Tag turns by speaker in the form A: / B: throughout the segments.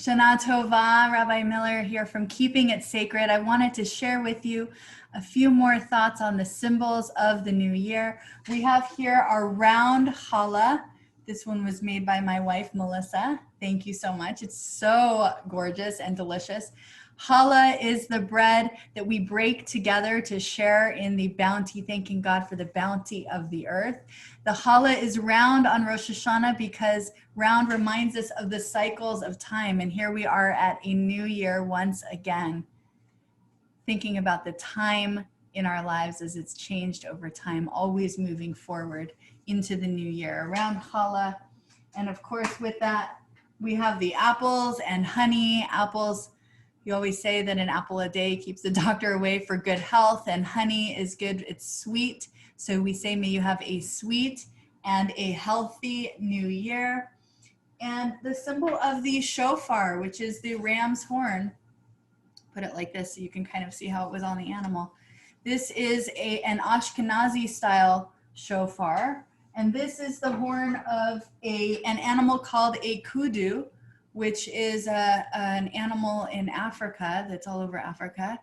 A: Shana Tova, Rabbi Miller here from Keeping It Sacred. I wanted to share with you a few more thoughts on the symbols of the new year. We have here our round challah. This one was made by my wife, Melissa. Thank you so much. It's so gorgeous and delicious. Challah is the bread that we break together to share in the bounty, thanking God for the bounty of the earth. The challah is round on Rosh Hashanah because round reminds us of the cycles of time. And here we are at a new year once again, thinking about the time in our lives as it's changed over time, always moving forward into the new year around challah. And of course, with that, we have the apples and honey. Apples, you always say that an apple a day keeps the doctor away for good health, and honey is good, it's sweet. So we say, may you have a sweet and a healthy new year. And the symbol of the shofar, which is the ram's horn, put it like this so you can kind of see how it was on the animal. This is an Ashkenazi style shofar. And this is the horn of an animal called a kudu, which is an animal in Africa that's all over Africa.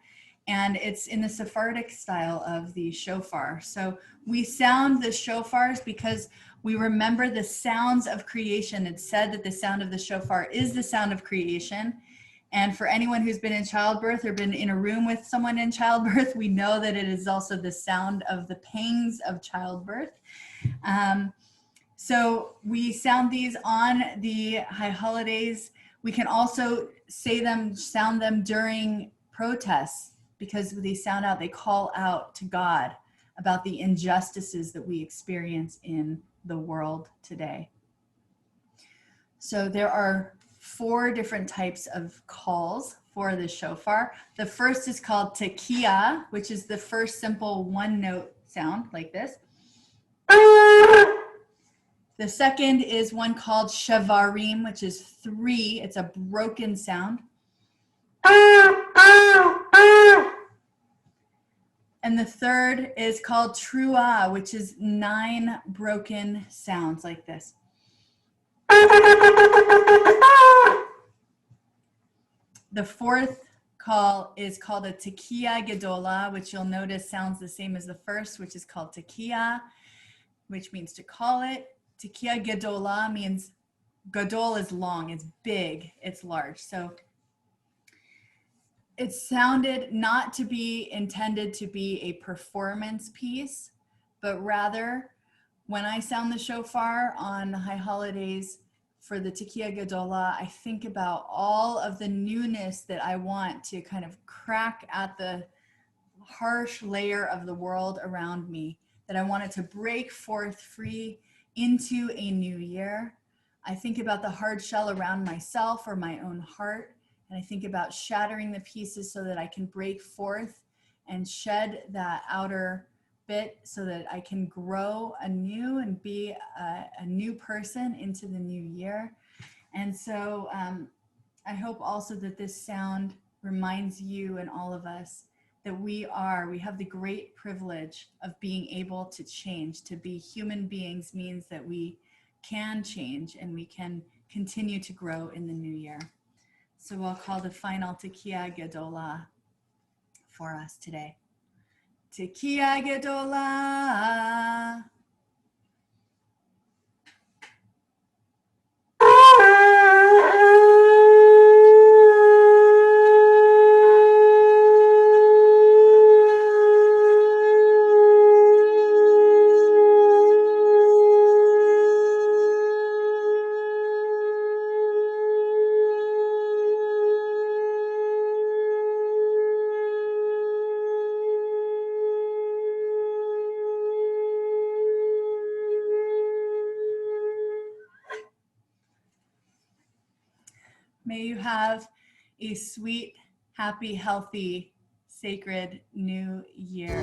A: And it's in the Sephardic style of the shofar. So we sound the shofars because we remember the sounds of creation. It's said that the sound of the shofar is the sound of creation. And for anyone who's been in childbirth or been in a room with someone in childbirth, we know that it is also the sound of the pangs of childbirth. So we sound these on the high holidays. We can also sound them during protests because they sound out, they call out to God about the injustices that we experience in the world today. So there are 4 different types of calls for the shofar. The first is called tekiah, which is the first simple one note sound like this. The second is one called shavarim, which is 3. It's a broken sound. And the third is called truah, which is 9 broken sounds like this. The fourth call is called a tekiah gedolah, which you'll notice sounds the same as the first, which is called tekiah, which means to call it. Tekiah gedolah means gadol is long, it's big, it's large. So it sounded not to be intended to be a performance piece, but rather when I sound the shofar on the high holidays for the tekiah gedolah, I think about all of the newness that I want to kind of crack at the harsh layer of the world around me, that I wanted to break forth free into a new year. I think about the hard shell around myself or my own heart, and I think about shattering the pieces so that I can break forth and shed that outer bit so that I can grow anew and be a new person into the new year. And so I hope also that this sound reminds you and all of us that we have the great privilege of being able to change. To be human beings means that we can change and we can continue to grow in the new year. So I'll call the final tekiah gedolah for us today. Tekiah gedolah. May you have a sweet, happy, healthy, sacred new year.